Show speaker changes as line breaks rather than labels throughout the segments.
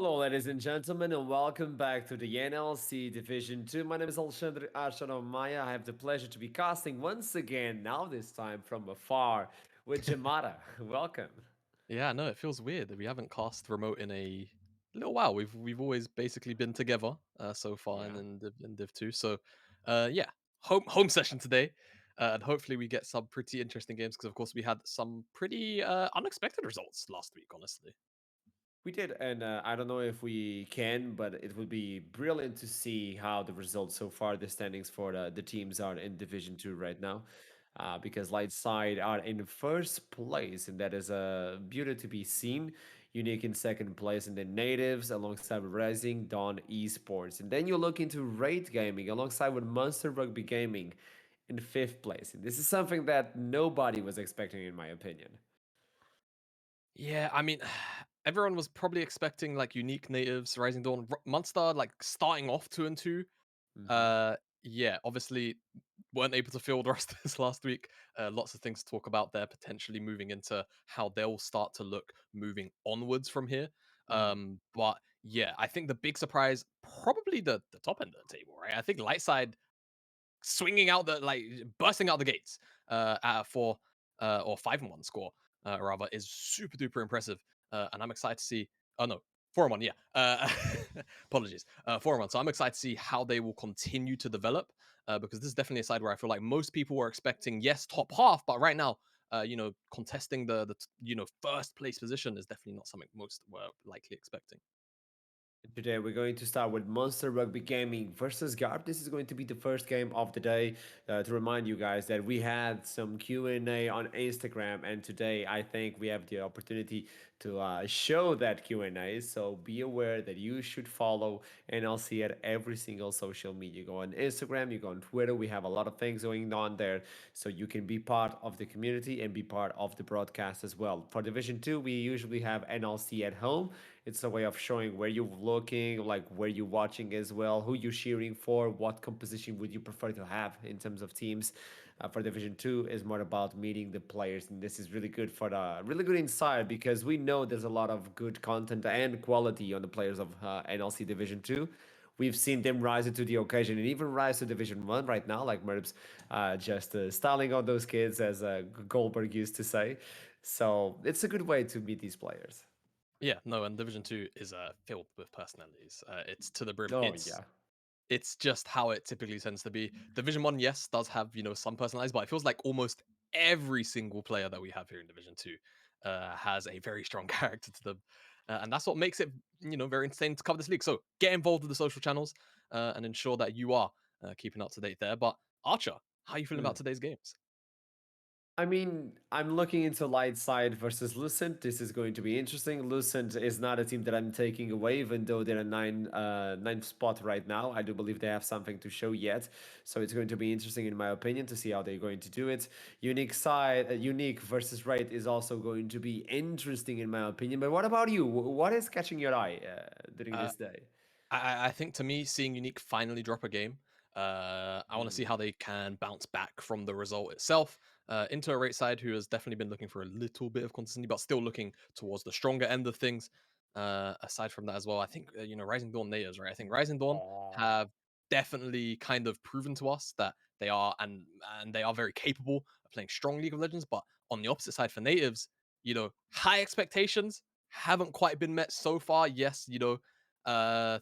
Hello, ladies and gentlemen, and welcome back to the NLC Division 2. My name is Alexandre Maya. I have the pleasure to be casting once again, now this time from afar, with Jamada. Welcome.
Yeah, no, it feels weird that we haven't cast remote in a little while. We've always basically been together so far
Yeah.
in Div 2. So yeah, home session today. And hopefully we get some pretty interesting games because of course we had some pretty unexpected results last week, honestly.
We did, and I don't know if we can, but it would be brilliant to see how the results so far, the standings for the teams are in Division 2 right now. Because Lightside are in first place, and that is a beauty to be seen. Unique in second place, and then Natives alongside with Rising Dawn Esports. And then you look into Raid Gaming alongside with Munster Rugby Gaming in fifth place. And this is something that nobody was expecting, in my opinion.
Yeah, I mean, everyone was probably expecting like unique natives, Rising Dawn, Munster like starting off 2-2.
Mhm.
Uh, yeah, obviously weren't able to fill the rest of this last week. Lots of things to talk about there, potentially moving into how they'll start to look moving onwards from here.
Mm.
But yeah, I think the big surprise, probably the top end of the table, right? I think Lightside swinging out the like bursting out the gates at a 4 or 5-1 score rather is super duper impressive, and I'm excited to see. Oh no, 4-1, yeah. Apologies, 4-1. So I'm excited to see how they will continue to develop because this is definitely a side where I feel like most people were expecting yes top half, but right now. Contesting the first place position is definitely not something most were likely expecting.
Today we're going to start with Munster Rugby Gaming versus Guarp. This is going to be the first game of the day. To remind you guys that we had some Q&A on Instagram, and today I think we have the opportunity to show that Q&A. So be aware that you should follow NLC at every single social media. You go on Instagram, you go on Twitter. We have a lot of things going on there, so you can be part of the community and be part of the broadcast as well. For Division 2, we usually have NLC at home. It's a way of showing where you're looking, like where you're watching as well, who you're cheering for, what composition would you prefer to have in terms of teams. For Division Two is more about meeting the players, and this is really good for the really good insight because we know there's a lot of good content and quality on the players of NLC Division Two. We've seen them rise to the occasion and even rise to Division One right now, like Merbs just styling on those kids, as Goldberg used to say. So it's a good way to meet these players.
Yeah, no, and Division 2 is filled with personalities. It's to the brim.
Oh
It's
yeah.
it's just how it typically tends to be. Division 1, yes, does have, some personalities, but it feels like almost every single player that we have here in Division 2 has a very strong character to them. And that's what makes it, very insane to cover this league. So get involved with the social channels and ensure that you are keeping up to date there. But Archer, how are you feeling about today's games?
I mean, I'm looking into Light Side versus Lucent. This is going to be interesting. Lucent is not a team that I'm taking away, even though they're a ninth spot right now. I do believe they have something to show yet, so it's going to be interesting, in my opinion, to see how they're going to do it. Unique versus Right is also going to be interesting, in my opinion. But what about you? What is catching your eye during
Uh,
this day?
I think to me, seeing Unique finally drop a game, I want to see
Mm.
how they can bounce back from the result itself into a rate side who has definitely been looking for a little bit of consistency, but still looking towards the stronger end of things. Aside from that as well, I think Rising Dawn natives, right? I think Rising Dawn
Oh.
have definitely kind of proven to us that they are and they are very capable of playing strong League of Legends. But on the opposite side for natives, high expectations haven't quite been met so far. Yes,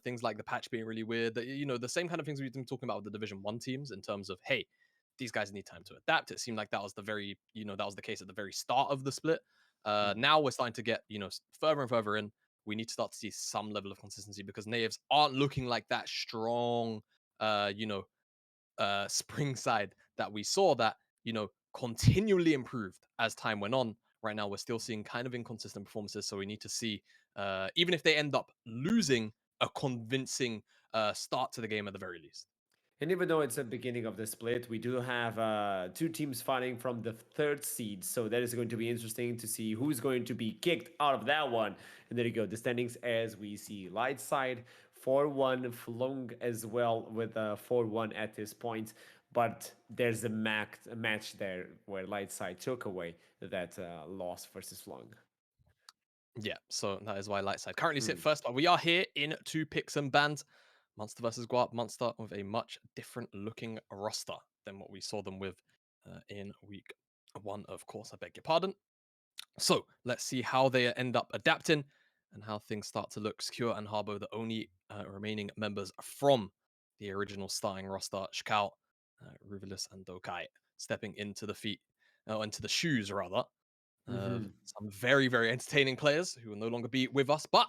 things like the patch being really weird. The same kind of things we've been talking about with the Division One teams in terms of hey, these guys need time to adapt. It seemed like that was that was the case at the very start of the split. Now we're starting to get further and further in. We need to start to see some level of consistency because natives aren't looking like that strong, uh, you know, spring side that we saw that continually improved as time went on. Right now, we're still seeing kind of inconsistent performances, so we need to see even if they end up losing a convincing start to the game at the very least.
And even though it's the beginning of the split, we do have two teams fighting from the third seed. So that is going to be interesting to see who's going to be kicked out of that one. And there you go. The standings as we see Light Side 4-1, Flung as well with 4-1 at this point. But there's a match there where Light Side took away that loss versus Flung.
Yeah, so that is why Lightside currently sit
Hmm.
first, but we are here in two picks and bans. Munster versus Guarp. Munster with a much different looking roster than what we saw them with in week one, of course. I beg your pardon. So let's see how they end up adapting and how things start to look. Secure and Harbo, the only remaining members from the original starting roster, Shkao, Ruvilis, and Dokai, stepping into the feet, into the shoes rather, of
Hmm.
some very, very entertaining players who will no longer be with us. But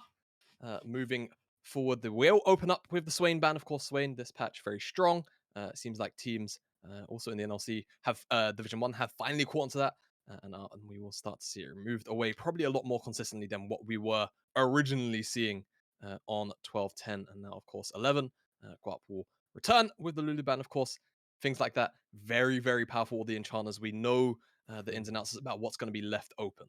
moving forward, they will open up with the Swain ban. Of course, Swain, this patch, very strong. It seems like teams also in the NLC have Division 1 have finally caught onto that. And we will start to see it moved away probably a lot more consistently than what we were originally seeing on 12-10 and now, of course, 11. Guap will return with the Lulu ban, of course. Things like that. Very, very powerful. The enchanters. We know the ins and outs about what's going to be left open.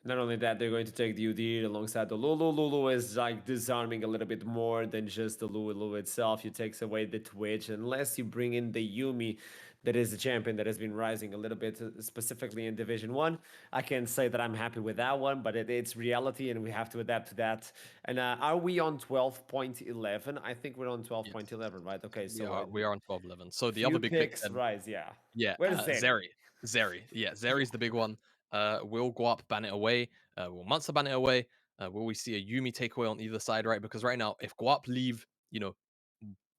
Not only that, they're going to take the UD alongside the Lulu. Lulu is like disarming a little bit more than just the Lulu itself. You takes away the Twitch, unless you bring in the Yumi, that is a champion that has been rising a little bit, specifically in Division 1. I can say that I'm happy with that one, but it's reality and we have to adapt to that. And are we on 12.11? I think we're on
Yes,
12.11, right? Okay,
we
so
are. We are on 12-11. So the other
few
big pick
picks
then.
rise, yeah.
Yeah,
Where's Zeri?
Zeri. Zeri. Yeah,
Yeah.
Zeri's the big one. Will Guap ban it away? Will Munster ban it away? Will we see a Yumi takeaway on either side, right? Because right now, if Guap leave,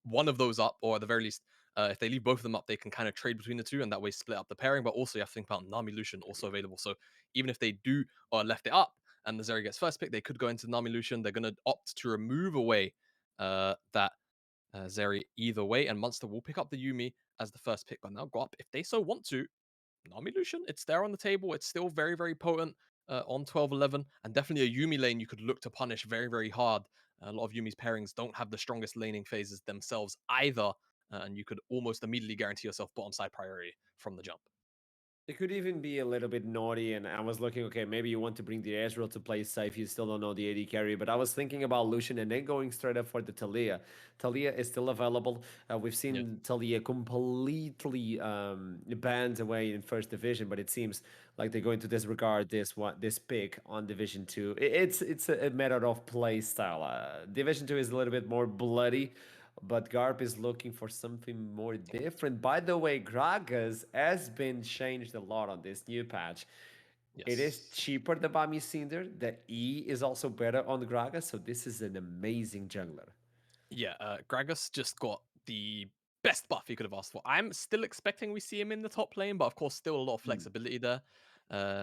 one of those up, or at the very least, if they leave both of them up, they can kind of trade between the two and that way split up the pairing. But also, you have to think about Nami Lucian also available. So even if they do or left it up and the Zeri gets first pick, they could go into Nami Lucian. They're going to opt to remove away that Zeri either way, and Munster will pick up the Yumi as the first pick. But now Guap, if they so want to, Nami Lucian, it's there on the table. It's still very, very potent on 12-11, and definitely a Yumi lane you could look to punish very, very hard. A lot of Yumi's pairings don't have the strongest laning phases themselves either, and you could almost immediately guarantee yourself bottom side priority from the jump.
It could even be a little bit naughty, and I was looking, okay, maybe you want to bring the Ezreal to play safe, you still don't know the AD carry, but I was thinking about Lucian and then going straight up for the Talia. Talia is still available. We've
Yeah.
seen Talia completely banned away in first division, but it seems like they're going to disregard this pick on Division 2. It's a matter of play style. Division 2 is a little bit more bloody, but Garp is looking for something more different. By the way, Gragas has been changed a lot on this new patch. It is
Yes.
cheaper than Bami Cinder. The E is also better on Gragas, so this is an amazing jungler.
Yeah, Gragas just got the best buff he could have asked for. I'm still expecting we see him in the top lane, but of course, still a lot of
Hmm.
flexibility there.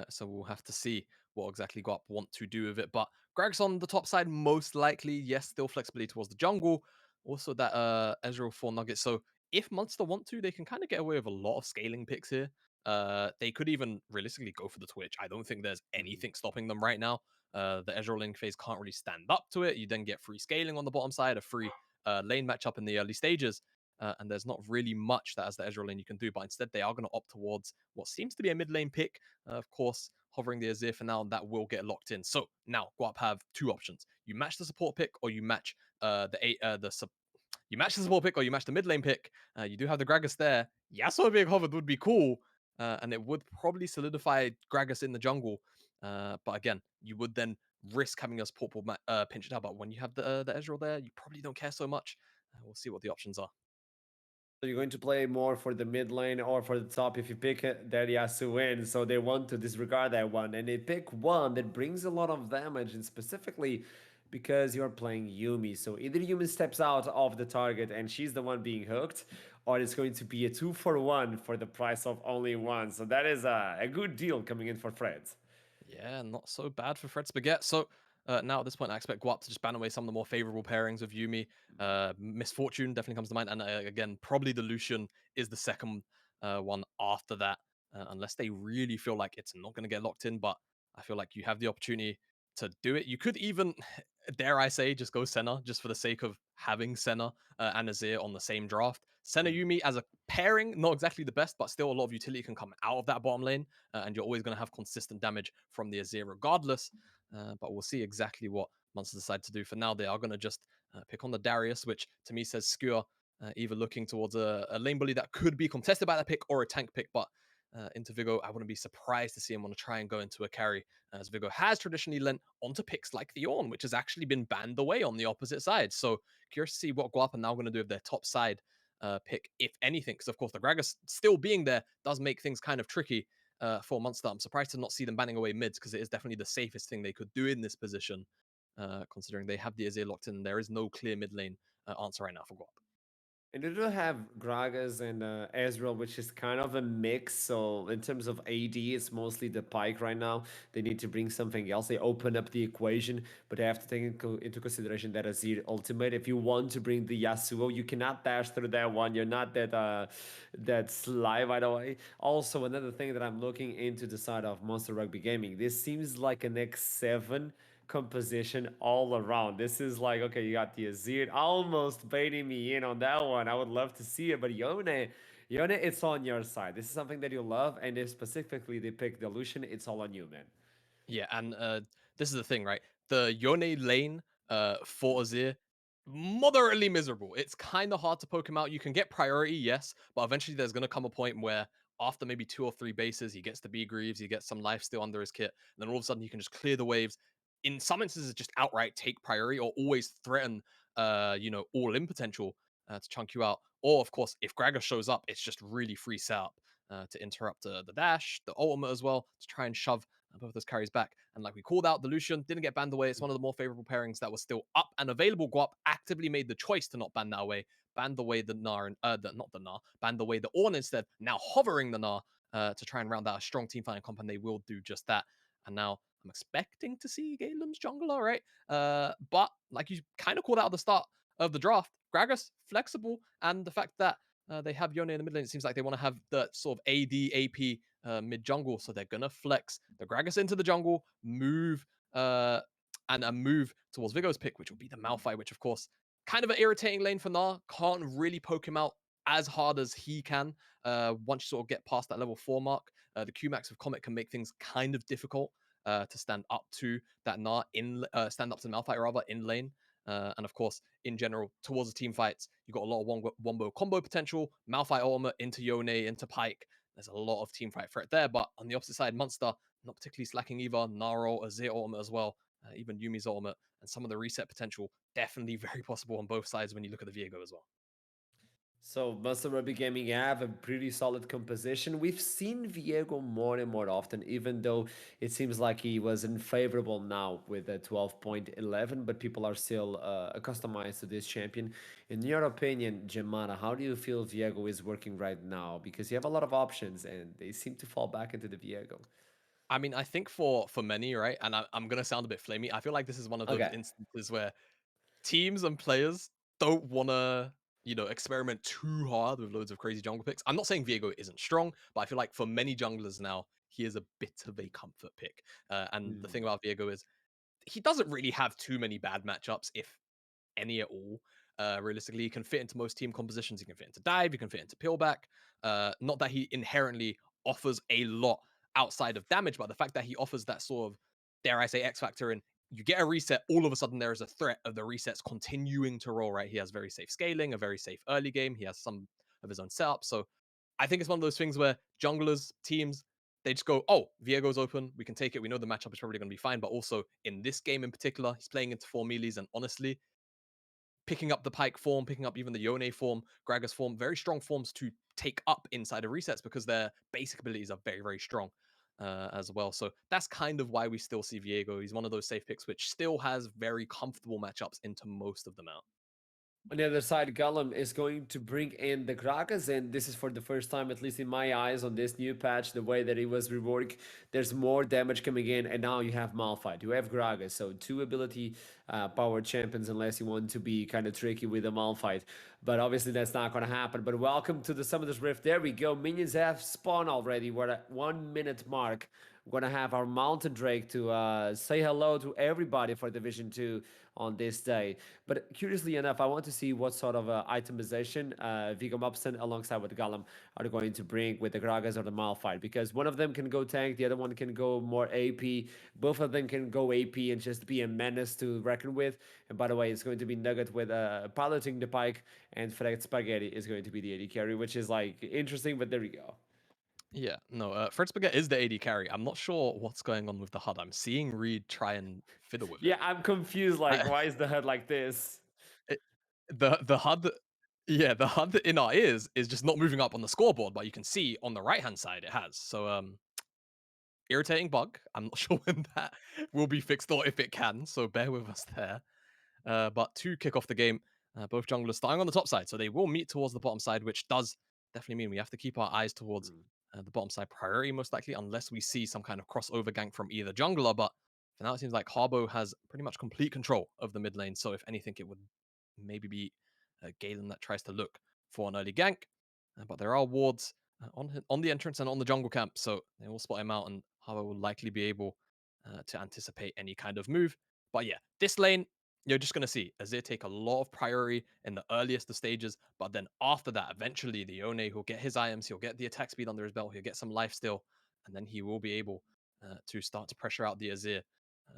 So we'll have to see what exactly Guap want to do with it. But Gragas on the top side, most likely, yes, still flexibility towards the jungle. Also, that Ezreal 4 Nuggets. So if Munster want to, they can kind of get away with a lot of scaling picks here. They could even realistically go for the Twitch. I don't think there's
Mhm.
anything stopping them right now. The Ezreal lane phase can't really stand up to it. You then get free scaling on the bottom side, a free lane matchup in the early stages. And there's not really much that as the Ezreal lane you can do, but instead they are going to opt towards what seems to be a mid lane pick. Of course, hovering the Azir for now, that will get locked in. So now Guap have two options: you match the support pick, or you match you match the support pick, or you match the mid lane pick. You do have the Gragas there. Yasuo being hovered would be cool, and it would probably solidify Gragas in the jungle. But again, you would then risk having a support pool pinch it out. But when you have the Ezreal there, you probably don't care so much. We'll see what the options are.
So you're going to play more for the mid lane or for the top if you pick it, that Yasuo wins. So they want to disregard that one. And they pick one that brings a lot of damage, and specifically because you're playing Yumi. So either Yumi steps out of the target and she's the one being hooked, or it's going to be a 2-for-1 for the price of only one. So that is a good deal coming in for Fred.
Yeah, not so bad for Fred Spaghetti. So now at this point, I expect Guap to just ban away some of the more favorable pairings of Yumi. Misfortune definitely comes to mind. And again, probably the Lucian is the second one after that, unless they really feel like it's not going to get locked in. But I feel like you have the opportunity to do it. You could even, dare I say, just go Senna just for the sake of having Senna and Azir on the same draft. Senna Yumi as a pairing, not exactly the best, but still a lot of utility can come out of that bottom lane, and you're always going to have consistent damage from the Azir regardless. But we'll see exactly what Munster decide to do. For now, they are going to just pick on the Darius, which to me says Skewer, either looking towards a lane bully that could be contested by that pick or a tank pick. But into Vigo. I wouldn't be surprised to see him want to try and go into a carry, as Vigo has traditionally lent onto picks like the Orn, which has actually been banned away on the opposite side. So curious to see what Guap are now going to do with their top side pick, if anything, because of course the Gragas still being there does make things kind of tricky for Munster. I'm surprised to not see them banning away mids because it is definitely the safest thing they could do in this position, considering they have the Azir locked in. There is no clear mid lane answer right now for Guap.
And they do have Gragas and Ezreal, which is kind of a mix. So in terms of AD, it's mostly the Pike right now. They need to bring something else. They open up the equation, but they have to take into consideration that Azir ultimate. If you want to bring the Yasuo, you cannot dash through that one. You're not that sly, by the way. Also, another thing that I'm looking into the side of Monster Rugby Gaming, this seems like an X7 composition all around. This is like, okay, you got the Azir almost baiting me in on that one. I would love to see it, but Yone, it's on your side. This is something that you love, and if specifically they pick Delusion, it's all on you, man.
Yeah, and this is the thing, right? The Yone lane for Azir, moderately miserable. It's kind of hard to poke him out. You can get priority, yes, but eventually there's going to come a point where after maybe 2 or 3 bases, he gets the B Greaves, he gets some life still under his kit, and then all of a sudden he can just clear the waves. In some instances, just outright take priority or always threaten, all in potential to chunk you out. Or of course, if Gragas shows up, it's just really free setup to interrupt the dash, the ultimate as well, to try and shove both those carries back. And like we called out, the Lucian didn't get banned away. It's one of the more favorable pairings that was still up and available. Guap actively made the choice to not ban that away, banned away the Gnar, and not the Gnar, banned away the Ornn instead, now hovering the Gnar to try and round out a strong team fighting comp, and they will do just that. And now I'm expecting to see Galen's jungler, right? But like you kind of called out at the start of the draft, Gragas, flexible, and the fact that they have Yone in the mid lane. It seems like they want to have the sort of AD AP mid jungle, so they're gonna flex the Gragas into the jungle, move and move towards Vigo's pick, which will be the Malphite, which of course kind of an irritating lane for Gnar. Can't really poke him out as hard as he can once you sort of get past that level 4 mark. The Qmax of Comet can make things kind of difficult to stand up to that Gnar in stand up to the Malphite rather in lane. And of course, in general, towards the team fights, you've got a lot of wombo combo potential. Malphite ultimate into Yone, into Pike. There's a lot of team fight threat there. But on the opposite side, Munster, not particularly slacking either. Naro, Azir ultimate as well. Even Yumi's ultimate. And some of the reset potential, definitely very possible on both sides when you look at the Viego as well.
So Muscle Rugby Gaming have a pretty solid composition. We've seen Viego more and more often, even though it seems like he was unfavorable now with a 12.11, but people are still accustomed to this champion. In your opinion, Gemana, how do you feel Viego is working right now? Because you have a lot of options and they seem to fall back into the Viego.
I mean, I think for many, right, and I'm gonna sound a bit flamey. I feel like this is one of those
Okay.
instances where teams and players don't want to, experiment too hard with loads of crazy jungle picks. I'm not saying Viego isn't strong, but I feel like for many junglers now, he is a bit of a comfort pick. And the thing
Mm.
about Viego is he doesn't really have too many bad matchups, if any at all. Realistically, he can fit into most team compositions. He can fit into dive. He can fit into pillback. Not that he inherently offers a lot outside of damage, but the fact that he offers that sort of, dare I say, X factor in. You get a reset, all of a sudden there is a threat of the resets continuing to roll, right? He has very safe scaling, a very safe early game. He has some of his own setup. So I think it's one of those things where junglers, teams, they just go, oh, Viego's open. We can take it. We know the matchup is probably going to be fine. But also in this game in particular, he's playing into 4 melees. And honestly, picking up the Pike form, picking up even the Yone form, Gragas form, very strong forms to take up inside of resets because their basic abilities are very, very strong as well. So that's kind of why we still see Viego. He's one of those safe picks, which still has very comfortable matchups into most of them out.
On the other side, Gollum is going to bring in the Gragas, and this is for the first time, at least in my eyes, on this new patch, the way that it was reworked. There's more damage coming in, and now you have Malphite, you have Gragas, so two ability powered champions, unless you want to be kind of tricky with a Malphite. But obviously, that's not going to happen. But welcome to the Summoner's Rift. There we go. Minions have spawned already. We're at 1 minute mark. We're gonna have our Mountain Drake to say hello to everybody for Division 2 on this day. But curiously enough, I want to see what sort of itemization Viggo Mobson alongside with Gollum are going to bring with the Gragas or the Malphite. Because one of them can go tank, the other one can go more AP. Both of them can go AP and just be a menace to reckon with. And by the way, it's going to be Nugget with piloting the Pike, and Fred Spaghetti is going to be the AD carry, which is like interesting, but there we go.
Yeah, no, Fred Spaghetti is the AD carry. I'm not sure what's going on with the HUD. I'm seeing Reed try and fiddle with it.
Yeah, I'm confused. Like,
I,
why is the head like this?
it the HUD, yeah, the HUD in our ears is just not moving up on the scoreboard, but you can see on the right hand side it has. So irritating bug. I'm not sure when that will be fixed or if it can. So bear with us there. But to kick off the game, both junglers starting on the top side, so they will meet towards the bottom side, which does definitely mean we have to keep our eyes towards
Hmm.
the bottom side priority, most likely, unless we see some kind of crossover gank from either jungler. But for now, it seems like Harbo has pretty much complete control of the mid lane. So if anything, it would maybe be Galen that tries to look for an early gank. But there are wards on the entrance and on the jungle camp, so they will spot him out, and Harbo will likely be able to anticipate any kind of move. But yeah, this lane, you're just going to see Azir take a lot of priority in the earliest of stages, but then after that, eventually the Yone, he'll get his items, he'll get the attack speed under his belt, he'll get some life still, and then he will be able to start to pressure out the Azir.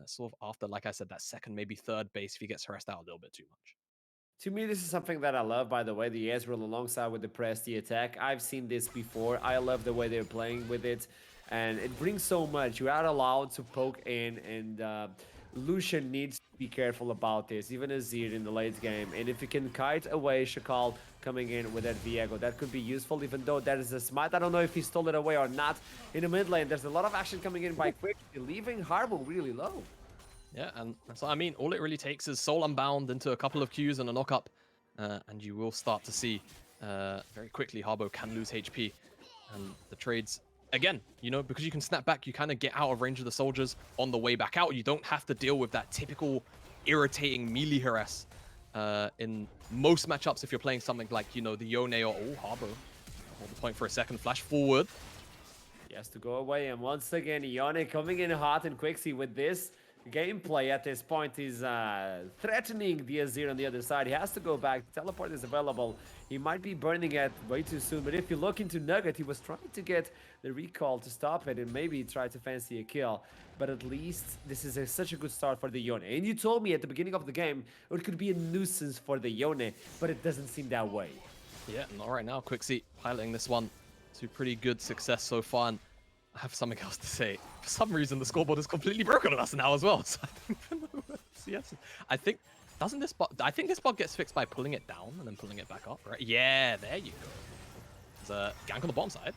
Sort of after, like I said, that second, maybe third base if he gets harassed out a little bit too much.
To me, this is something that I love, by the way, the Ezreal alongside with the press, the attack. I've seen this before. I love the way they're playing with it, and it brings so much. You are allowed to poke in, and Lucian needs to be careful about this, even Azir in the late game. And if you can kite away Shakal coming in with that Viego, that could be useful, even though that is a smite. I don't know if he stole it away or not. In the mid lane, there's a lot of action coming in by Quick, leaving Harbo really low.
Yeah, and that's what I mean. All it really takes is Soul Unbound into a couple of Qs and a knock-up, and you will start to see very quickly Harbo can lose HP. And the trades, again, because you can snap back, you kind of get out of range of the soldiers on the way back out. You don't have to deal with that typical irritating melee harass in most matchups if you're playing something like, the Yone or, Harbo. Hold the point for a second, flash forward.
He has to go away, and once again, Ione coming in hot and Quixie with this gameplay at this point is threatening the Azir on the other side. He has to go back. Teleport is available. He might be burning it way too soon, but if you look into Nugget, he was trying to get the recall to stop it and maybe try to fancy a kill. But at least this is such a good start for the Yone. And you told me at the beginning of the game it could be a nuisance for the Yone, but it doesn't seem that way.
Yeah, not right now. Quixie piloting this one to pretty good success so far. And I have something else to say. For some reason, the scoreboard is completely broken on us now as well. So I don't even know what CS is. I think, doesn't this bug, I think this bug gets fixed by pulling it down and then pulling it back up, right? Yeah, there you go. There's a gank on the bottom side.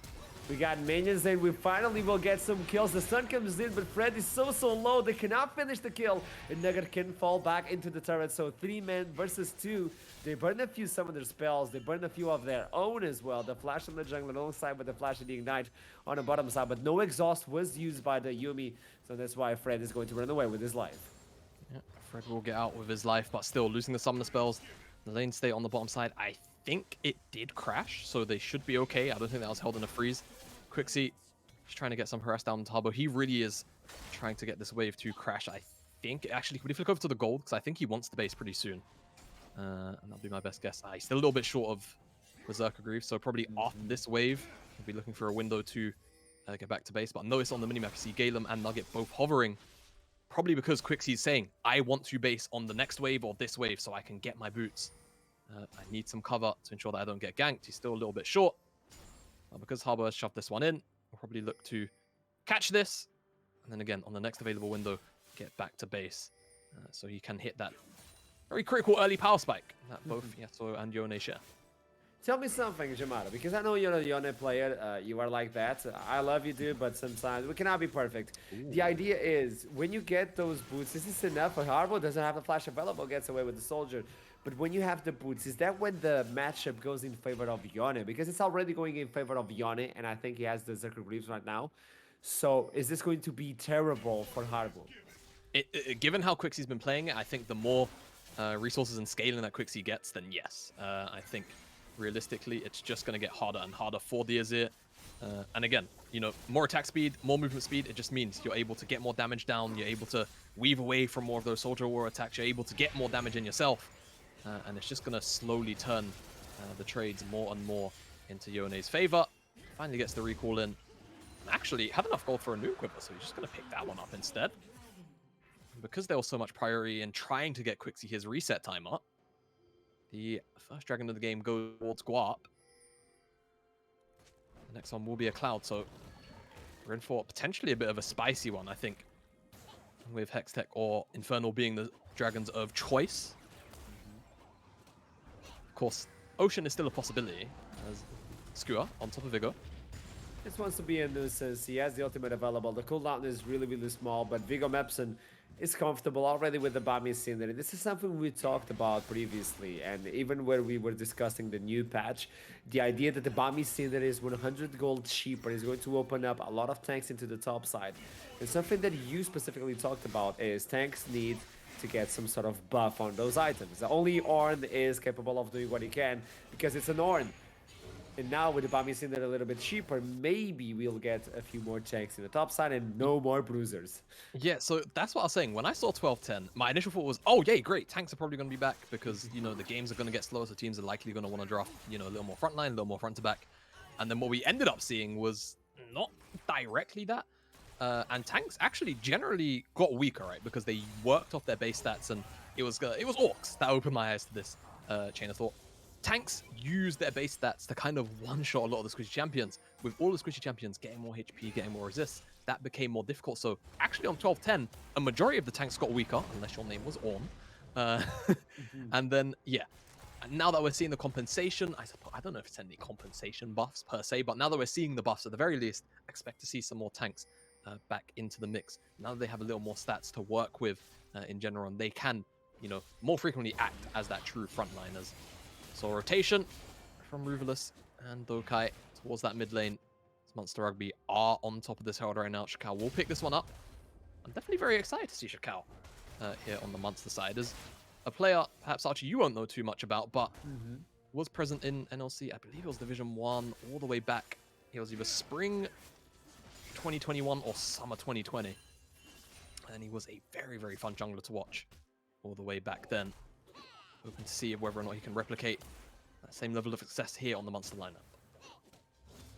We got minions and we finally will get some kills. The sun comes in, but Fred is so low. They cannot finish the kill. And Nugget can fall back into the turret. So 3 men versus 2. They burn a few summoner spells. They burn a few of their own as well. The flash on the jungle alongside with the flash and the ignite on the bottom side. But no exhaust was used by the Yuumi. So that's why Fred is going to run away with his life.
Yeah, Fred will get out with his life, but still losing the summoner spells. The lane stay on the bottom side. I think it did crash, so they should be okay. I don't think that was held in a freeze. Quixie, he's trying to get some harass down Tarbo. He really is trying to get this wave to crash. I think, actually, could he flick over to the gold? Because I think he wants the base pretty soon. And that'll be my best guess. He's still a little bit short of Berserker Greaves, so probably after this wave, he'll be looking for a window to get back to base. But notice on the minimap, you see Galen and Nugget both hovering. Probably because Quixie's saying, I want to base on the next wave or this wave so I can get my boots. I need some cover to ensure that I don't get ganked. He's still a little bit short. Because Harbo has shoved this one in, we'll probably look to catch this. And then again, on the next available window, get back to base. So he can hit that very critical early power spike that both Yasuo and Yone share.
Tell me something, Jamada, because I know you're a Yone player. You are like that. I love you, dude, but sometimes we cannot be perfect. Ooh. The idea is, when you get those boots, is this enough? Harbo doesn't have the flash available, gets away with the soldier. But when you have the boots, is that when the matchup goes in favor of Yone? Because it's already going in favor of Yone, and I think he has the Zerker Greaves right now. So is this going to be terrible for Harbo?
Given how Quixie's been playing it, I think the more resources and scaling that Quixie gets, then yes. I think realistically, it's just going to get harder and harder for the Azir. And again, more attack speed, more movement speed, it just means you're able to get more damage down, you're able to weave away from more of those Soldier War attacks, you're able to get more damage in yourself. And it's just going to slowly turn the trades more and more into Yone's favor. Finally gets the recall in. Actually, had enough gold for a new Quiver, so he's just going to pick that one up instead. And because there was so much priority in trying to get Quixie his reset time up, the first dragon of the game goes towards Guarp. The next one will be a Cloud, so we're in for potentially a bit of a spicy one, I think, with Hextech or Infernal being the dragons of choice. Of course, Ocean is still a possibility, as Skua on top of Vigor.
Just wants to be a nuisance. He has the ultimate available. The cooldown is really small, but Viggo Mepson is comfortable already with the Bami Cinder. This is something we talked about previously, and even where we were discussing the new patch, the idea that the Bami Cinder is 100 gold cheaper is going to open up a lot of tanks into the top side. And something that you specifically talked about is tanks need to get some sort of buff on those items. Only Ornn is capable of doing what he can because it's an Ornn. And now with the Bami Cinder a little bit cheaper, maybe we'll get a few more tanks in the top side and no more bruisers.
Yeah, so that's what I was saying. When I saw 12-10, my initial thought was, oh, yay, great. Tanks are probably going to be back because, you know, the games are going to get slower, so teams are likely going to want to draft, you know, a little more frontline, a little more front to back. And then what we ended up seeing was not directly that. And tanks actually generally got weaker, right? Because they worked off their base stats, and it was Orcs that opened my eyes to this chain of thought. Tanks use their base stats to kind of one-shot a lot of the squishy champions. With all the squishy champions getting more HP, getting more resist, that became more difficult. So actually on 12-10, a majority of the tanks got weaker, unless your name was Ornn. And then, yeah. And now that we're seeing the compensation, I suppose, I don't know if it's any compensation buffs per se, but now that we're seeing the buffs at the very least, expect to see some more tanks back into the mix. Now that they have a little more stats to work with in general, and they can, you know, more frequently act as that true frontliners. So rotation from Ruvulus and Dokai towards that mid lane. Munster Rugby are on top of this herald right now. Shakao will pick this one up. I'm definitely very excited to see Shakao here on the Munster side. As a player, perhaps Archie, you won't know too much about, but was present in NLC. I believe it was Division 1 all the way back. It was either spring 2021 or summer 2020. And he was a very fun jungler to watch all the way back then. Hoping to see whether or not he can replicate that same level of success here on the Munster lineup.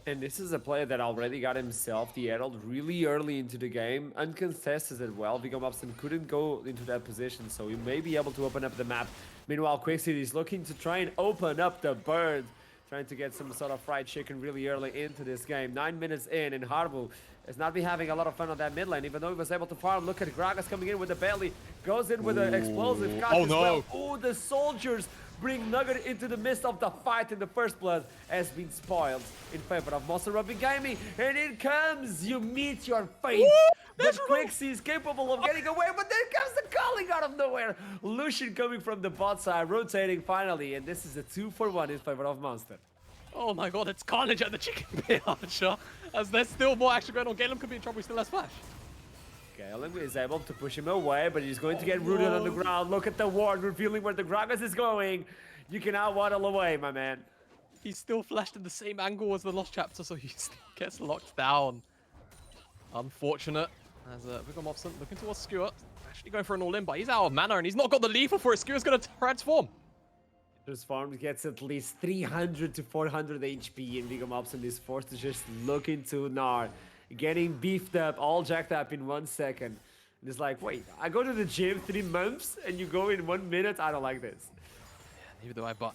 And this is a player that already got himself the Herald really early into the game, uncontested as well. Viggo Mepson couldn't go into that position, so he may be able to open up the map. Meanwhile, Quickseed is looking to try and open up the bird, trying to get some sort of fried chicken really early into this game. 9 minutes in, and Harbu has not been having a lot of fun on that mid lane, even though he was able to farm. Look at Gragas coming in with the belly, goes in with an explosive cut as well. Oh, the soldiers bring Nugget into the midst of the fight, and the first blood has been spoiled in favor of Munster Rugby Gaming. And it comes, you meet your fate. But Quixie is capable of getting away, but there comes the calling out of nowhere. Lucian coming from the bot side, rotating finally, and this is a 2-for-1 in favor of Munster.
Oh my god, it's carnage at the chicken pit, Archer. As there's still more action going on. Galen could be in trouble, he still has flash.
Galen is able to push him away, but he's going to get rooted on the ground. Look at the ward, revealing where the Gragas is going. You cannot waddle away, my man.
He's still flashed in the same angle as the Lost Chapter, so he still gets locked down. Unfortunate. As Viggo Mepson looking towards Skewer. Actually going for an all-in, but he's out of mana, and he's not got the lethal for it. Skewer's going to transform.
Transformed gets at least 300 to 400 HP, and Viggo Mepson is forced to just look into Gnar, getting beefed up, all jacked up in 1 second. And it's like, wait, I go to the gym 3 months, and you go in 1 minute? I don't like this.
Yeah, neither do I, but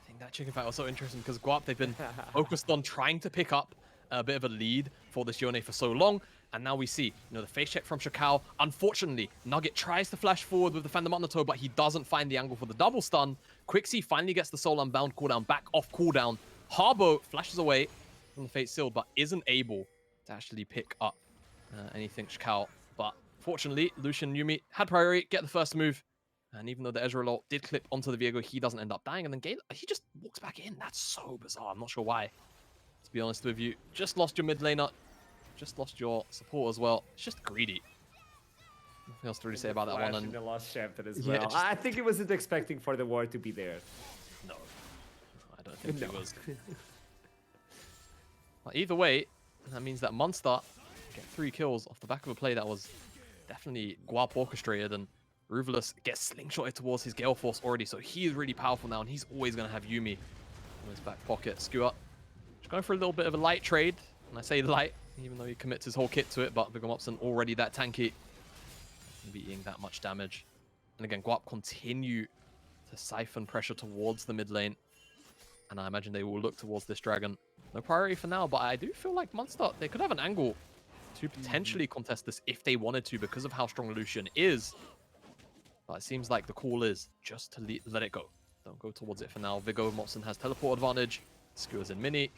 I think that chicken fight was so interesting because Guarp, they've been focused on trying to pick up a bit of a lead for this Yone for so long. And now we see, you know, the face check from Shakao. Unfortunately, Nugget tries to flash forward with the Phantom Undertow, but he doesn't find the angle for the double stun. Quixie finally gets the Soul Unbound cooldown back off cooldown. Harbo flashes away from the Fate Sealed, but isn't able to actually pick up anything Shakao. But fortunately, Lucian and Yuumi had priority, get the first move. And even though the Ezreal ult did clip onto the Viego, he doesn't end up dying. And then Gale, he just walks back in. That's so bizarre. I'm not sure why. To be honest with you, just lost your mid laner. Just lost your support as well. It's just greedy. Nothing else to really say about that one. And
the last chapter as well.
Yeah, just...
I think it wasn't expecting for the war to be there.
No, I don't think it was. But either way, that means that Munster get 3 kills off the back of a play that was definitely Guarp orchestrated, and Ruvulus gets slingshotted towards his Gale Force already, so he's really powerful now, and he's always going to have Yuumi in his back pocket. Skewer just going for a little bit of a light trade, and I say light, even though he commits his whole kit to it, but Viggo Mepson already that tanky, be eating that much damage. And again, Guarp continue to siphon pressure towards the mid lane, and I imagine they will look towards this dragon No priority for now, but I do feel like Munster, they could have an angle to potentially contest this if they wanted to because of how strong Lucian is. But it seems like the call is just to let it go. Don't go towards it for now. Viggo Motson has teleport advantage. Skewers in mini.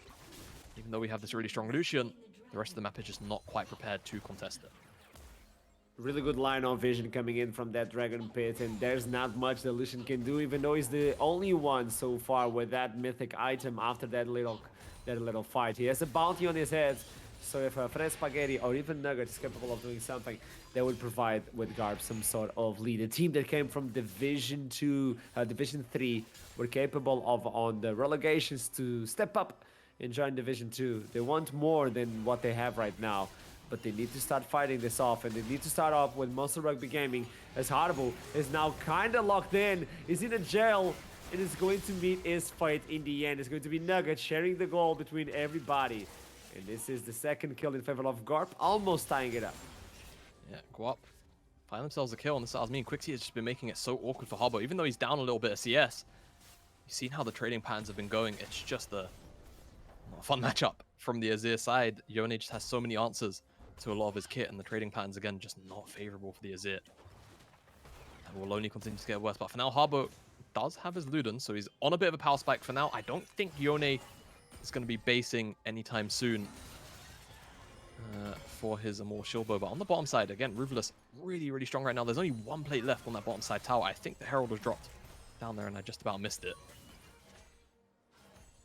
Even though we have this really strong Lucian, the rest of the map is just not quite prepared to contest it.
Really good line of vision coming in from that Dragon Pit, and there's not much that Lucian can do, even though he's the only one so far with that mythic item after that little fight. He has a bounty on his head, so if Fred Spaghetti or even Nugget is capable of doing something, that would provide with Guarp some sort of lead. A team that came from Division 2, Division 3 were capable of, on the relegations, to step up and join Division 2. They want more than what they have right now, but they need to start fighting this off, and they need to start off with Munster Rugby Gaming, as Harbo is now kind of locked in, is in a jail, and is going to meet his fate in the end. It's going to be Nugget sharing the goal between everybody. And this is the second kill in favor of Guarp, almost tying it up.
Yeah, Guarp find themselves a kill on the Stars. Quixie has just been making it so awkward for Harbo, even though he's down a little bit of CS. You've seen how the trading patterns have been going. It's just a fun matchup from the Azir side. Yone just has so many answers to a lot of his kit, and the trading patterns, again, just not favorable for the Azir. And will only continue to get worse. But for now, Harbo does have his Luden, so he's on a bit of a power spike for now. I don't think Yone is going to be basing anytime soon for his Amor Shilbo. But on the bottom side, again, Ruthless really, really strong right now. There's only one plate left on that bottom side tower. I think the Herald was dropped down there, and I just about missed it.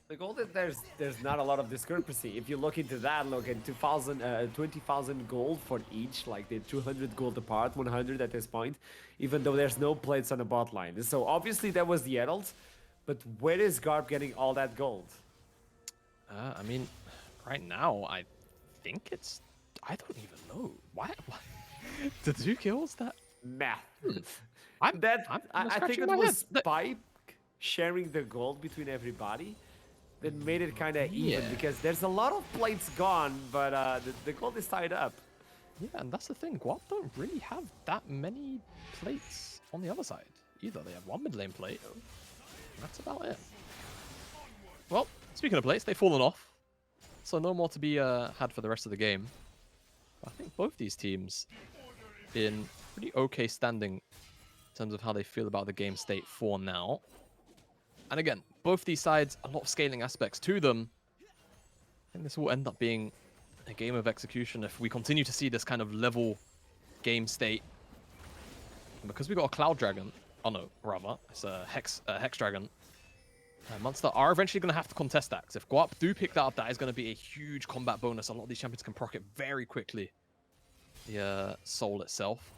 The goal that there's not a lot of discrepancy. If you look into that, look at 20,000 gold for each, like the 200 gold apart, 100 at this point, even though there's no plates on the bot line. So obviously that was the Herald, but where is Guarp getting all that gold?
I mean, right now, I think it's... I don't even know. Why? The 2 kills? That...
Math.
I
think it was Pipe sharing the gold between everybody that made it kind of even, because there's a lot of plates gone, but the gold is tied up.
Yeah, and that's the thing. Guarp don't really have that many plates on the other side either. They have one mid lane plate. That's about it. Well, speaking of plates, they've fallen off, so no more to be had for the rest of the game. I think both these teams in pretty okay standing in terms of how they feel about the game state for now. And again, both these sides, a lot of scaling aspects to them. I think this will end up being a game of execution if we continue to see this kind of level game state. And because we got a Cloud Dragon, oh no, rather, it's a Hex Dragon, Munster are eventually going to have to contest that. Because if Guarp do pick that up, that is going to be a huge combat bonus. A lot of these champions can proc it very quickly. The Soul itself.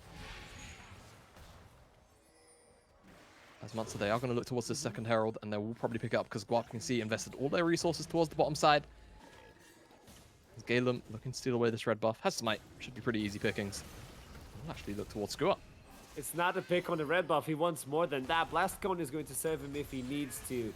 As Munster, they are going to look towards the second Herald, and they will probably pick it up because Guarp can see invested all their resources towards the bottom side. As Galem looking to steal away this red buff. Has Smite, should be pretty easy pickings. We'll actually look towards Skewer.
It's not a pick on the red buff, he wants more than that. Blast Cone is going to save him if he needs to.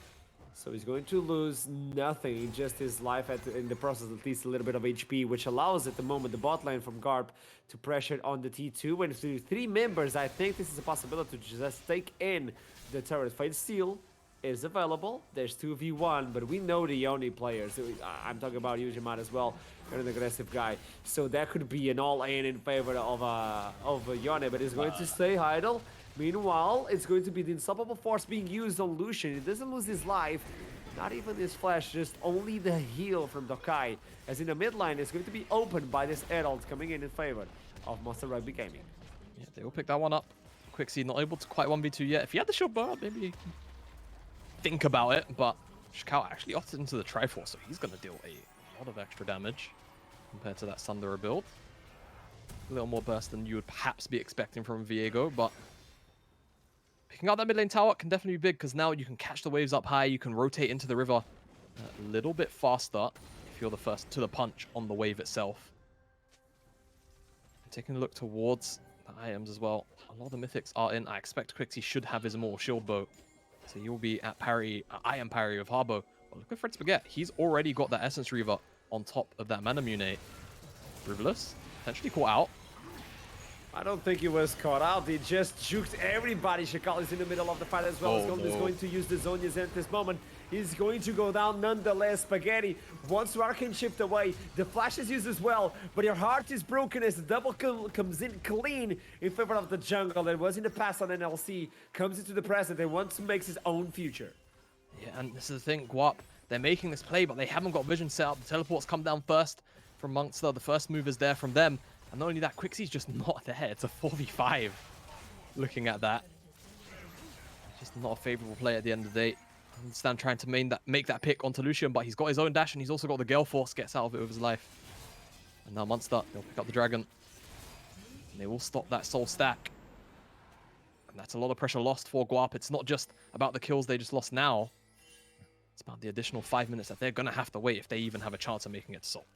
So he's going to lose nothing, just his life in the process, at least a little bit of HP, which allows at the moment the bot lane from Guarp to pressure on the T2. And through 3 members, I think this is a possibility to just take in the turret. Fate Steel is available. There's 2v1, but we know the Yone players. So I'm talking about Yujimat as well. They're an aggressive guy. So that could be an all-in in favor of Yone, but he's going to stay idle. Meanwhile, it's going to be the unstoppable force being used on Lucian. He doesn't lose his life, not even his flash, just only the heal from Dokai. As in the mid lane, it's going to be opened by this Herald coming in favor of Munster Rugby Gaming.
Yeah, they will pick that one up. Quixie not able to quite 1v2 yet. If he had the shield bar, maybe you can think about it, but Shikao actually opted into the Triforce, so he's going to deal a lot of extra damage compared to that Sunderer build. A little more burst than you would perhaps be expecting from Viego, but picking out that mid lane tower can definitely be big, because now you can catch the waves up high, you can rotate into the river a little bit faster if you're the first to the punch on the wave itself. Taking a look towards the items as well. A lot of the mythics are in. I expect Quixie should have his Immortal Shield Bow, so he will be at parry, iron parry with Harbo. But look at Fred Spaghetti. He's already got that Essence Reaver on top of that Mana Mune. Ruthless potentially caught out.
I don't think he was caught out. He just juked everybody. Shakal is in the middle of the fight as well.
Oh,
Golem is
no.
going to use the Zonia's at this moment. He's going to go down nonetheless. Spaghetti wants to arcane shift away. The flash is used as well, but your heart is broken as the double kill comes in clean in favor of the jungle that was in the past on NLC, comes into the present and wants to make his own future.
Yeah, and this is the thing, Guarp, they're making this play, but they haven't got vision set up. The teleports come down first from Munster. The first move is there from them. And not only that, Quixie's just not there. It's a 4v5. Looking at that. Just not a favorable play at the end of the day. I understand trying to make that pick onto Lucian, but he's got his own dash and he's also got the Gale Force, gets out of it with his life. And now Munster, they'll pick up the Dragon. And they will stop that soul stack. And that's a lot of pressure lost for Guarp. It's not just about the kills they just lost now. It's about the additional 5 minutes that they're going to have to wait if they even have a chance of making it to soul.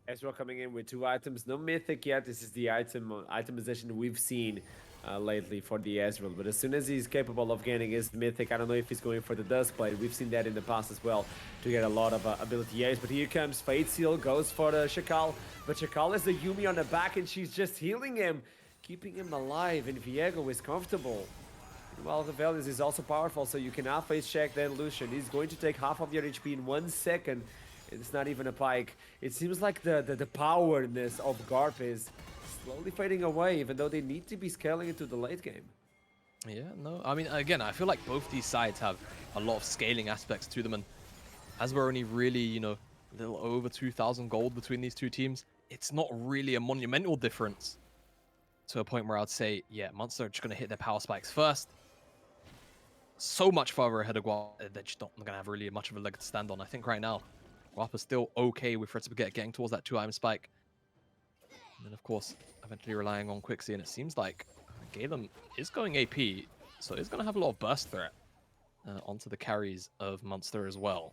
Ezreal coming in with 2 items. No mythic yet. This is the itemization we've seen lately for the Ezreal. But as soon as he's capable of gaining his mythic, I don't know if he's going for the Dust Blade. We've seen that in the past as well to get a lot of ability A's. But here comes Fate Seal, goes for the Shakal. But Shakal is the Yumi on the back and she's just healing him, keeping him alive. And Viego is comfortable. Well, the Valiance is also powerful, so you cannot face check then Lucian. He's going to take half of your HP in 1 second. It's not even a pike. It seems like the powerness of Guarp is slowly fading away, even though they need to be scaling into the late game.
Yeah, no, I mean, again, I feel like both these sides have a lot of scaling aspects to them, and as we're only really, you know, a little over 2,000 gold between these two teams, it's not really a monumental difference to a point where I'd say, yeah, Munster are just going to hit their power spikes first. So much farther ahead of Guarp, they're just not going to have really much of a leg to stand on. I think right now, Guarp is still okay with Fred Spaghetti getting towards that 2-item spike. And then, of course, eventually relying on Quixie, and it seems like Galen is going AP, so he's going to have a lot of burst threat onto the carries of Munster as well.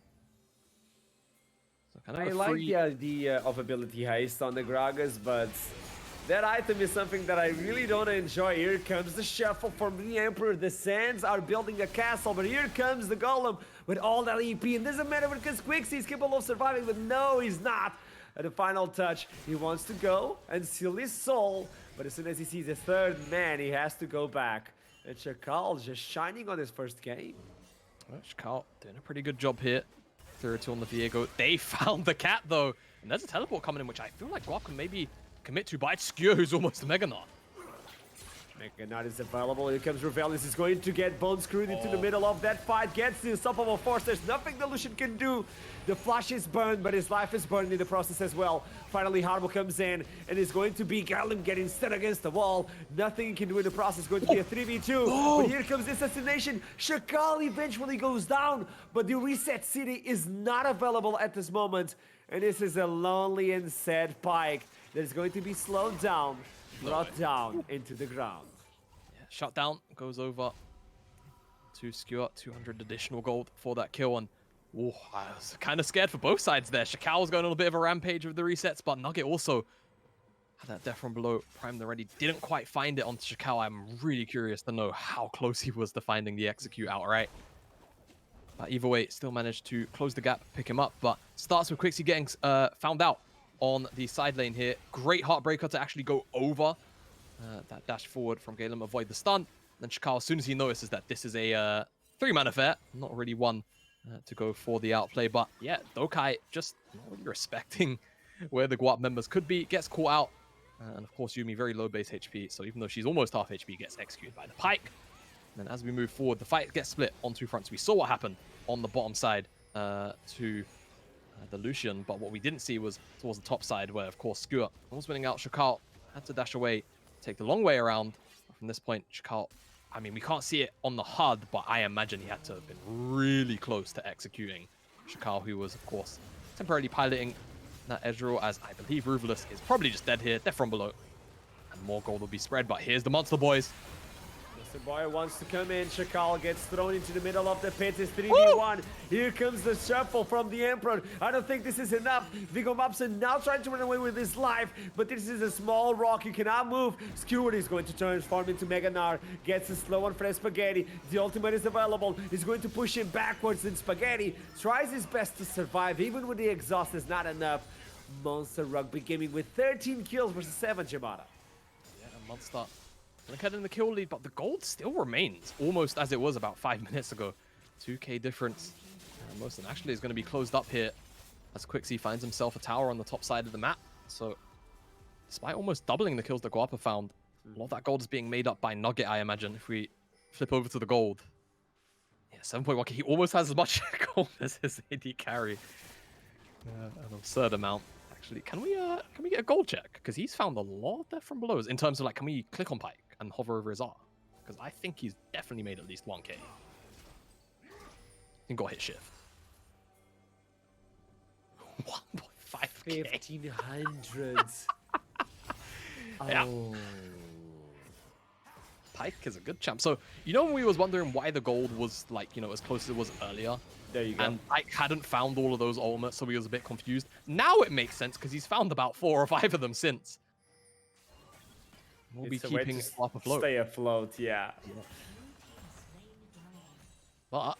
So kind of
I like the idea of ability haste on the Gragas, but that item is something that I really don't enjoy. Here comes the shuffle from the Emperor. The Sands are building a castle, but here comes the Golem with all that EP. And doesn't matter because Quixie is capable of surviving, but no, he's not. At the final touch, he wants to go and seal his soul, but as soon as he sees a third man, he has to go back. And Shakal just shining on his first game.
Well, Shakal doing a pretty good job here. 3-2 on the Viego. They found the cat, though. And there's a teleport coming in, which I feel like Guarp can maybe commit to, but it's Skewer who's almost a Mega Knot.
Mega Knot is available. Here comes Revelis. Is going to get bone screwed into the middle of that fight. Gets the unstoppable force. There's nothing the Lucian can do. The flash is burned, but his life is burned in the process as well. Finally, Harbo comes in and is going to be Gallim getting stuck against the wall. Nothing he can do in the process. Going to be a 3v2. But here comes the assassination. Shakal eventually goes down, but the reset city is not available at this moment. And this is a lonely and sad Pike that is going to be slowed down, brought down into the ground.
Yeah, shutdown goes over to Skewer. 200 additional gold for that kill, and oh, I was kind of scared for both sides there. Shakal was going on a bit of a rampage with the resets, but Nugget also had that death from below primed already. Didn't quite find it onto Shakal. I'm really curious to know how close he was to finding the execute outright. But either way, still managed to close the gap, pick him up, but starts with Quixie getting found out on the side lane here. Great Heartbreaker to actually go over that dash forward from Galen, avoid the stun. Then Shakal, as soon as he notices that this is a 3-man affair, not really one to go for the outplay. But yeah, Dokai just not really respecting where the Guarp members could be, gets caught out. And of course, Yumi, very low base HP, so even though she's almost half HP, gets executed by the Pike. And then as we move forward, the fight gets split on 2 fronts. We saw what happened on the bottom side to the Lucian, but what we didn't see was towards the top side where, of course, Skewer was winning out. Shakal had to dash away, take the long way around. From this point, Shakal, I mean, we can't see it on the HUD, but I imagine he had to have been really close to executing Shakal, who was, of course, temporarily piloting that Ezreal, as I believe Ruthless is probably just dead here, death from below. And more gold will be spread, but here's the Monster Boys.
The boy wants to come in. Shakal gets thrown into the middle of the pit. It's 3v1. Here comes the shuffle from the Emperor. I don't think this is enough. Viggo Mapson now trying to run away with his life, but this is a small rock. You cannot move. Skewer is going to transform into Mega Gnar. Gets a slow on Fred Spaghetti. The ultimate is available. He's going to push him backwards, and Spaghetti tries his best to survive. Even with the exhaust is not enough. Munster Rugby Gaming with 13 kills versus 7, Jamada.
Munster ahead in the kill lead, but the gold still remains almost as it was about 5 minutes ago. 2k difference. Most actually is going to be closed up here as Quixie finds himself a tower on the top side of the map. So despite almost doubling the kills that Guarp found, a lot of that gold is being made up by Nugget, I imagine. If we flip over to the gold, yeah, 7.1k. He almost has as much gold as his AD carry. An absurd amount. Actually, can we get a gold check? Because he's found a lot of death from below. In terms of like, can we click on Pike and hover over his R? Because I think he's definitely made at least 1k. He got hit shift. 1.5k.
1500.
Yeah.
Oh.
Pike is a good champ. So, you know when we was wondering why the gold was like, you know, as close as it was earlier?
There you go.
And Pike hadn't found all of those ultimates, so he was a bit confused. Now it makes sense because he's found about 4 or 5 of them since. We'll be keeping Guarp afloat.
Stay afloat, yeah.
But,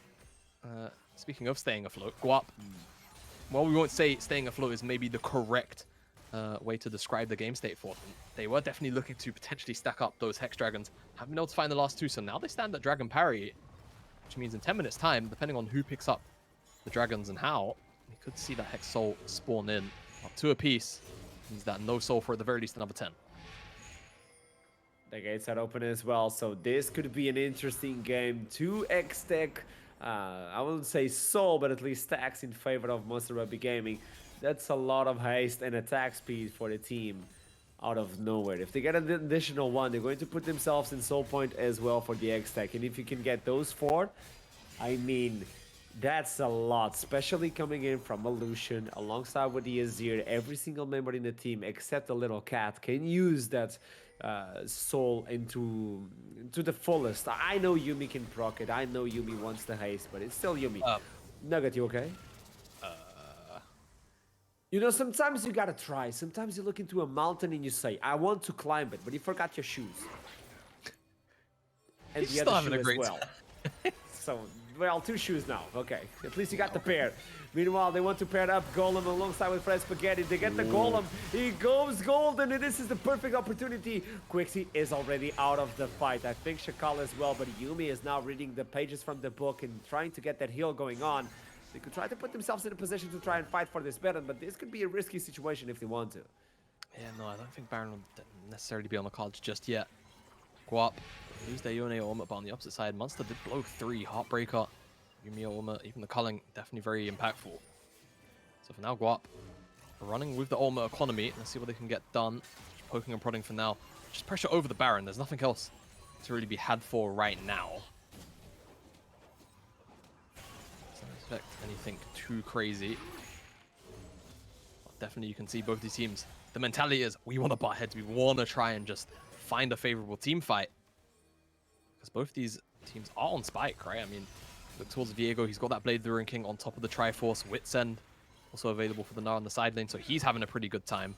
speaking of staying afloat, Guarp, well, we won't say staying afloat is maybe the correct way to describe the game state for them. They were definitely looking to potentially stack up those Hex Dragons. Haven't been able to find the last 2, so now they stand at Dragon Parry, which means in 10 minutes time, depending on who picks up the dragons and how, we could see that Hex Soul spawn in. Up 2 apiece means that no soul for at the very least another 10.
The gates are open as well, so this could be an interesting game. 2x stack, I wouldn't say soul, but at least stacks in favor of Munster Rugby Gaming. That's a lot of haste and attack speed for the team out of nowhere. If they get an additional one, they're going to put themselves in soul point as well for the X stack. And if you can get those 4, I mean, that's a lot, especially coming in from Illusion alongside with the Azir. Every single member in the team, except the little cat, can use that soul into the fullest. I know Yuumi can proc it. I know Yuumi wants the haste, but it's still Yuumi. Nugget, you okay? You know, sometimes you gotta try. Sometimes you look into a mountain and you say, I want to climb it, but you forgot your shoes. And the other shoe as well. So, well, 2 shoes now. Okay, at least you got the pair. Meanwhile, they want to pair up Golem alongside with Fred Spaghetti. They get the Golem. He goes golden, and this is the perfect opportunity. Quixie is already out of the fight. I think Shakal as well, but Yuumi is now reading the pages from the book and trying to get that heal going on. They could try to put themselves in a position to try and fight for this Baron, but this could be a risky situation if they want to.
Yeah, no, I don't think Baron will necessarily be on the cards just yet. Guarp lose their Yone ultimate, but on the opposite side, Munster did blow 3. Heartbreaker, Yuumi ultimate, even the culling, definitely very impactful. So for now, Guarp running with the ultimate economy. Let's see what they can get done. Just poking and prodding for now. Just pressure over the Baron. There's nothing else to really be had for right now. Expect anything too crazy. But definitely you can see both these teams. The mentality is we want to butt heads. We want to try and just find a favorable team fight. Because both these teams are on Spike, right? I mean, look towards Viego. He's got that Blade the Ruin King on top of the Triforce. Witsend also available for the Gnar on the side lane. So he's having a pretty good time.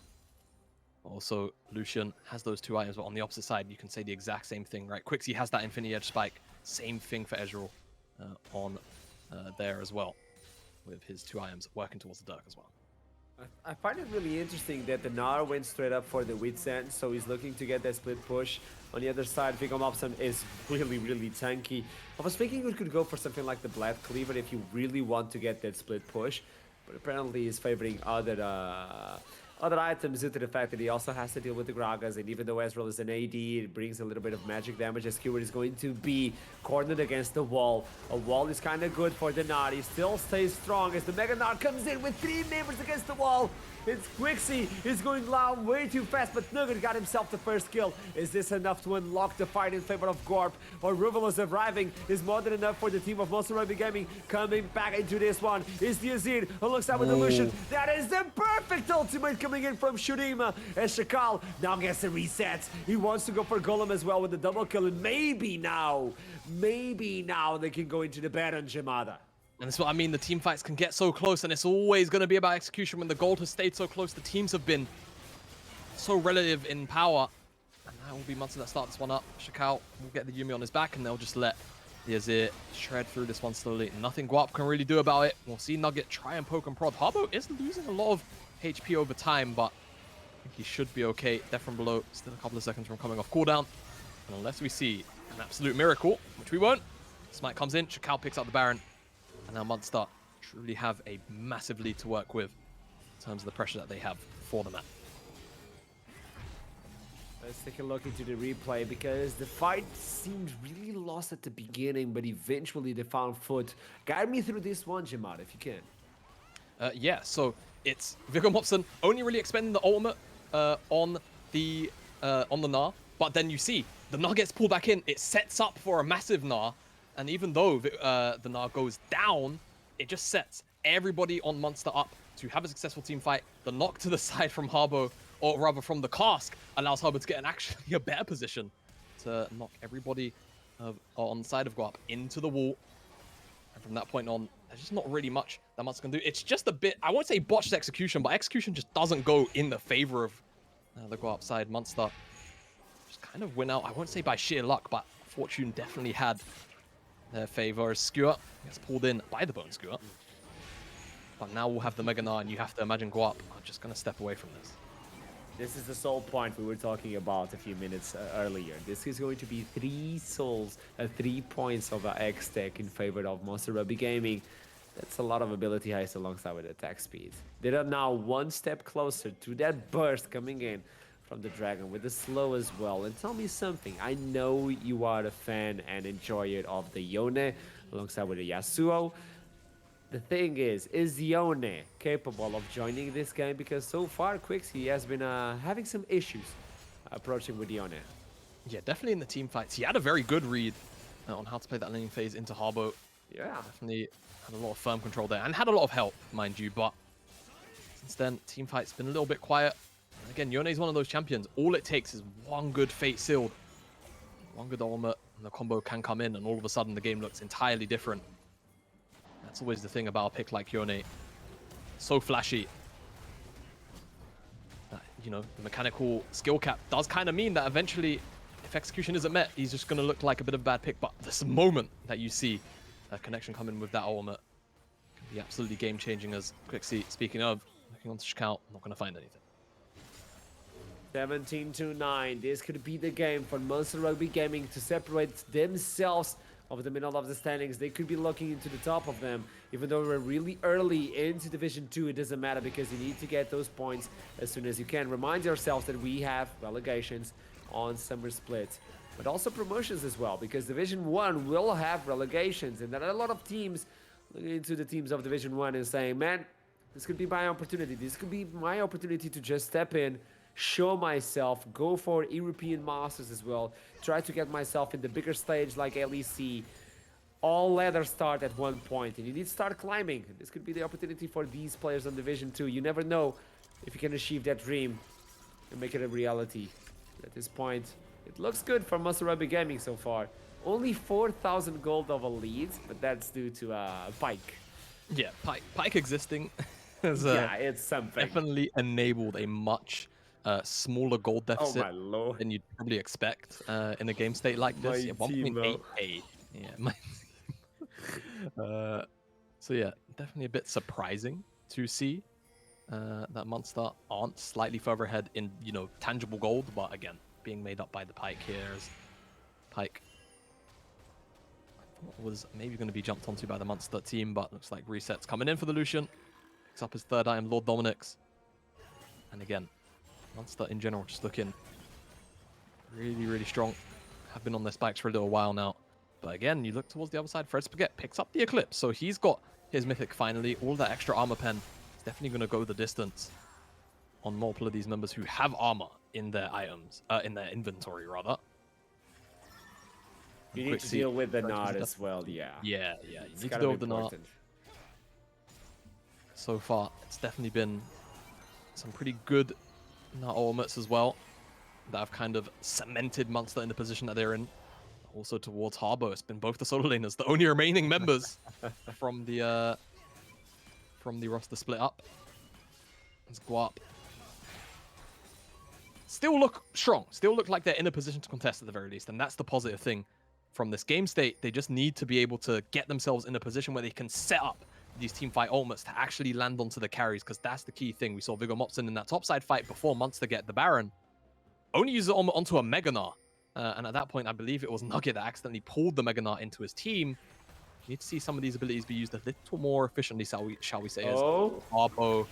Also, Lucian has those 2 items, but on the opposite side, you can say the exact same thing, right? Quixie has that Infinity Edge Spike. Same thing for Ezreal on there as well, with his 2 items working towards the Dirk as well.
I find it really interesting that the Gnar went straight up for the Witsend, so he's looking to get that split push. On the other side, Viggo Mobson is really tanky. I was thinking we could go for something like the Blade Cleaver if you really want to get that split push, but apparently he's favoring other items due to the fact that he also has to deal with the Gragas, and even though Ezreal is an AD, it brings a little bit of magic damage as Keyword is going to be cornered against the wall. A wall is kind of good for the Gnar. He still stays strong as the Mega Gnar comes in with 3 members against the wall. It's Quixie. He's going down way too fast, but Nugget got himself the first kill. Is this enough to unlock the fight in favor of Guarp? Or Ruvelos arriving is more than enough for the team of Munster Rugby Gaming coming back into this one. Is the Azir alongside with Illusion. That is the perfect ultimate coming in from Shurima. And Shakal now gets a reset. He wants to go for Golem as well with the double kill. And maybe now they can go into the Baron, Jamada.
And that's what I mean, the team fights can get so close, and it's always going to be about execution. When the gold has stayed so close, the teams have been so relative in power. And that will be Munster that start this one up. Shakal will get the Yuumi on his back, and they'll just let the Azir shred through this one slowly. Nothing Guarp can really do about it. We'll see Nugget try and poke and prod. Harbo is losing a lot of HP over time, but think he should be okay. Death from below, still a couple of seconds from coming off cooldown. And unless we see an absolute miracle, which we won't, Smite comes in, Chakal picks up the Baron, and now Munster truly have a massive lead to work with in terms of the pressure that they have for the map.
Let's take a look into the replay because the fight seemed really lost at the beginning, but eventually they found foot. Guide me through this one, Jamad, if you can.
Yeah, so it's Viggo Mopson only really expending the ultimate on the Gnar, but then you see the Gnar gets pulled back in. It sets up for a massive Gnar, and even though the Gnar goes down, it just sets everybody on Munster up to have a successful team fight. The knock to the side from Harbo, or rather from the cask, allows Harbo to get actually a better position to knock everybody on the side of Guarp into the wall. And from that point on, there's just not really much that Munster can do. It's just a bit, I won't say botched execution, but execution just doesn't go in the favor of the Guarp side. Munster just kind of win out, I won't say by sheer luck, but fortune definitely had their favor. As Skewer gets pulled in by the Bone Skewer. But now we'll have the Mega Gnar, and you have to imagine Guarp are just going to step away from this.
This is the soul point we were talking about a few minutes earlier. This is going to be 3 souls, 3 points of X tech in favor of Munster Rugby Gaming. That's a lot of ability heist alongside with attack speed. They are now 1 step closer to that burst coming in from the Dragon with the slow as well. And tell me something, I know you are a fan and enjoyer of the Yone alongside with the Yasuo. The thing is Yone capable of joining this game? Because so far, Quixie has been having some issues approaching with Yone.
Yeah, definitely in the team fights. He had a very good read on how to play that laning phase into Harbo.
Yeah.
Definitely had a lot of firm control there and had a lot of help, mind you. But since then, team fight's been a little bit quiet. And again, Yone is one of those champions. All it takes is one good Fate Sealed, one good ultimate, and the combo can come in, and all of a sudden the game looks entirely different. That's always the thing about a pick like Yone. So flashy. You know, the mechanical skill cap does kind of mean that eventually, if execution isn't met, he's just going to look like a bit of a bad pick. But this moment that you see a connection come in with that ultimate can be absolutely game-changing. As Quixie, speaking of, looking onto Shkal, not going to find anything.
17-9. This could be the game for Munster Rugby Gaming to separate themselves of the middle of the standings. They could be looking into the top of them. Even though we're really early into Division 2, it doesn't matter because you need to get those points as soon as you can. Remind yourselves that we have relegations on Summer Split, but also promotions as well, because Division 1 will have relegations, and there are a lot of teams looking into the teams of Division 1 and saying, man, this could be my opportunity. This could be my opportunity to just step in, show myself, go for European Masters as well, try to get myself in the bigger stage like NLC. All ladders start at one point, and you need to start climbing. This could be the opportunity for these players on Division 2. You never know if you can achieve that dream and make it a reality. At this point, it looks good for Munster Rugby Gaming so far. Only 4,000 gold of a lead, but that's due to Pike.
Yeah, Pike existing has
yeah, it's something.
Definitely enabled a much smaller gold deficit
my lord,
than you'd probably expect in a game state like this. Yeah, 1.8k. Yeah, my so yeah, definitely a bit surprising to see that Munster aren't slightly further ahead in, you know, tangible gold, but again, being made up by the Pike here as Pike I thought was maybe going to be jumped onto by the Munster team, but looks like Reset's coming in for the Lucian. Picks up his 3rd item, Lord Dominic's. And again, Munster in general just looking really, really strong. Have been on their spikes for a little while now. But again, you look towards the other side, Fred Spaghetti picks up the Eclipse. So he's got his Mythic finally. All that extra armor pen is definitely going to go the distance on multiple of these members who have armor in their items, in their inventory rather.
You need to deal with the Gnar as well, yeah.
Yeah, you need to deal with the Gnar. So far, it's definitely been some pretty good Gnar ultimates as well that have kind of cemented Munster in the position that they're in. Also towards Harbo, it's been both the solo laners, the only remaining members from the roster split up. It's Guarp. Still look strong, still look like they're in a position to contest at the very least, and that's the positive thing from this game state. They just need to be able to get themselves in a position where they can set up these team fight ultimates to actually land onto the carries, because that's the key thing. We saw Viggo Mopson in that topside fight before Munster get the Baron. Only use it onto a Meganar. And at that point, I believe it was Nugget that accidentally pulled the Meganar into his team. You need to see some of these abilities be used a little more efficiently, shall we say, as Arbo.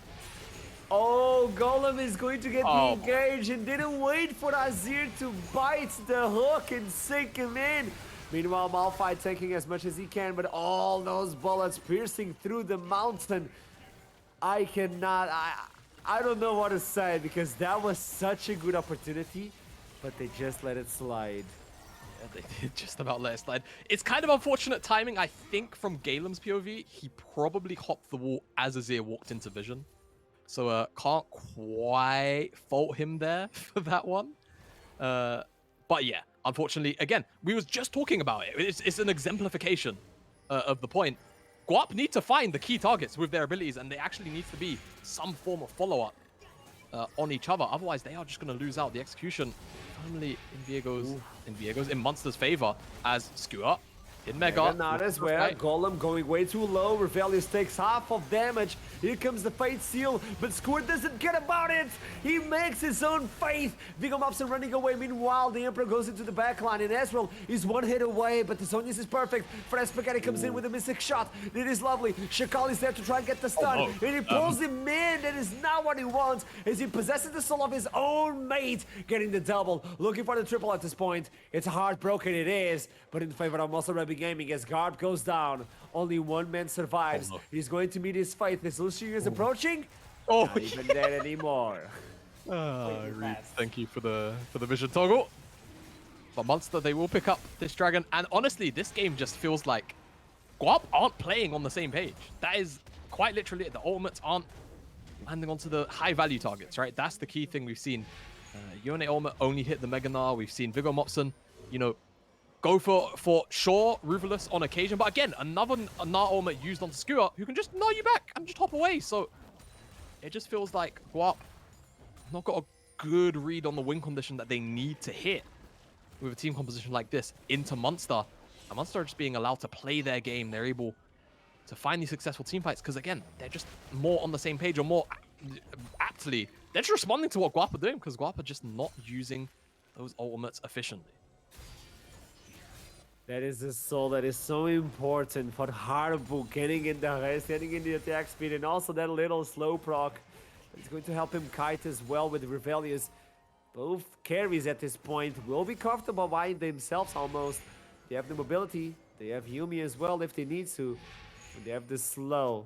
Oh, Golem is going to get engaged and didn't wait for Azir to bite the hook and sink him in. Meanwhile, Malphite taking as much as he can, but all those bullets piercing through the mountain. I cannot, I don't know what to say, because that was such a good opportunity, but they just let it slide.
Yeah, they did just about let it slide. It's kind of unfortunate timing. I think from Galem's POV, he probably hopped the wall as Azir walked into vision. So can't quite fault him there for that one. But yeah, unfortunately, again, we was just talking about it. It's an exemplification of the point. Guarp need to find the key targets with their abilities, and there actually needs to be some form of follow-up on each other. Otherwise, they are just going to lose out. The execution firmly in Munster's favor as Skewer in Mega.
Not as well. Golem going way too low. Revelius takes half of damage. Here comes the Fate Seal, but Squirt doesn't get about it. He makes his own faith. Viggo Mopson running away. Meanwhile, the Emperor goes into the backline, and Ezreal is one hit away, but the Zonius is perfect. Fred Spaghetti comes in with a missing shot. It is lovely. Shakal is there to try and get the stun, and he pulls him in. That is not what he wants, as he possesses the soul of his own mate, getting the double. Looking for the triple at this point. It's heartbroken, it is, but in favor of Munster Rugby Gaming, as Guarp goes down, only one man survives. He's going to meet his fate. This Lucian is approaching. Not even there anymore.
Reed, thank you for the vision toggle. But Munster, they will pick up this dragon, and honestly, this game just feels like Guarp aren't playing on the same page. That is quite literally it. The ultimates aren't landing onto the high value targets, right? That's the key thing we've seen. Yone ultimate only hit the Mega Gnar. We've seen Viggo Mopson, you know, go for sure Ruthless on occasion, but again, another Gnar ultimate used onto Skewer, who can just gnar you back and just hop away. So it just feels like Guarp not got a good read on the win condition that they need to hit with a team composition like this into Munster. And Munster are just being allowed to play their game. They're able to find these successful team fights because, again, they're just more on the same page, or more aptly, they're just responding to what Guarp are doing, because Guarp are just not using those ultimates efficiently.
That is the soul that is so important for Harbu, getting in the race, getting in the attack speed, and also that little slow proc. It's going to help him kite as well with Revelius. Both carries at this point will be comfortable by themselves almost. They have the mobility, they have Yumi as well if they need to. And they have the slow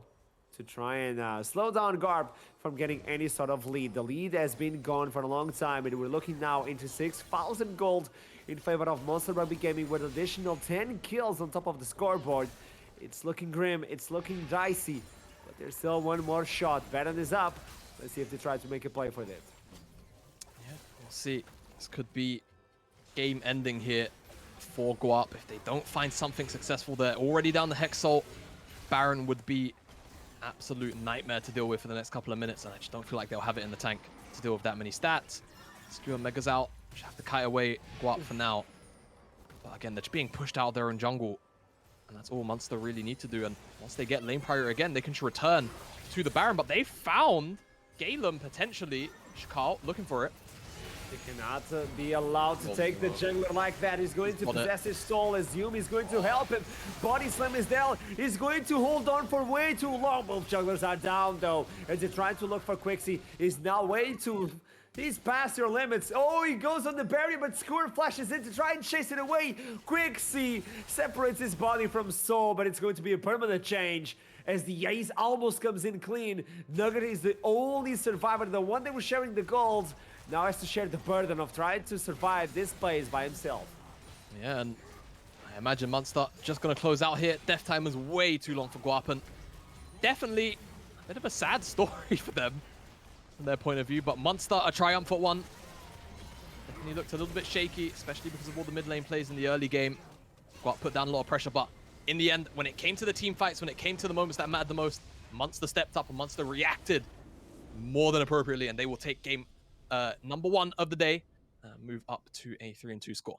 to try and slow down Guarp from getting any sort of lead. The lead has been gone for a long time, and we're looking now into 6,000 gold in favor of Munster Rugby Gaming with additional 10 kills on top of the scoreboard. It's looking grim, it's looking dicey, but there's still one more shot. Baron is up. Let's see if they try to make a play for that.
Yeah, we'll see. This could be game ending here for Guarp if they don't find something successful there. Already down the Hexal, Baron would be absolute nightmare to deal with for the next couple of minutes, and I just don't feel like they'll have it in the tank to deal with that many stats. Skewer Mega's out. Just have to kite away Guarp for now. But again, they're just being pushed out of their own jungle, and that's all Munster really need to do. And once they get lane priority again, they can just return to the Baron. But they found Galem potentially. Shakal looking for it.
They cannot be allowed to take the jungler like that. He's going to possess his soul as Yumi is going to help him. Body slam is down. He's going to hold on for way too long. Both junglers are down though. As they're trying to look for Quixie. He's now way too... He's past your limits. Oh, he goes on the barrier, but Skewer flashes in to try and chase it away. Quixie separates his body from soul, but it's going to be a permanent change as the Ace almost comes in clean. Nugget is the only survivor, the one that was sharing the gold. Now has to share the burden of trying to survive this place by himself.
Yeah, and I imagine Munster just going to close out here. Death time was way too long for Guarp, and definitely a bit of a sad story for them from their point of view, but Munster a triumphant one. Definitely looked a little bit shaky, especially because of all the mid lane plays in the early game. Guarp put down a lot of pressure, but in the end, when it came to the team fights, when it came to the moments that mattered the most, Munster stepped up and Munster reacted more than appropriately, and they will take game number 1 of the day, move up to a 3-2 score.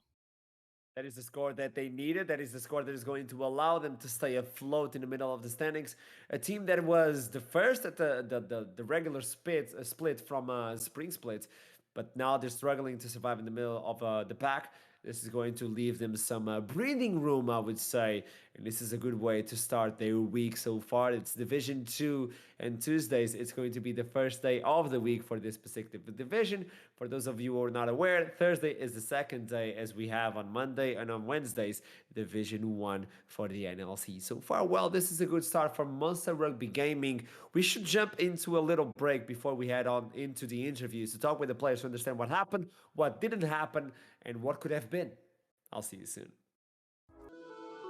That is the score that they needed. That is the score that is going to allow them to stay afloat in the middle of the standings. A team that was the first at the regular split from spring split, but now they're struggling to survive in the middle of the pack. This is going to leave them some breathing room, I would say. And this is a good way to start their week so far. It's Division 2, and Tuesdays, it's going to be the first day of the week for this specific division. For those of you who are not aware, Thursday is the second day, as we have on Monday, and on Wednesdays, Division 1 for the NLC. So far, well, this is a good start for Munster Rugby Gaming. We should jump into a little break before we head on into the interviews to talk with the players to understand what happened, what didn't happen, and what could have been. I'll see you soon.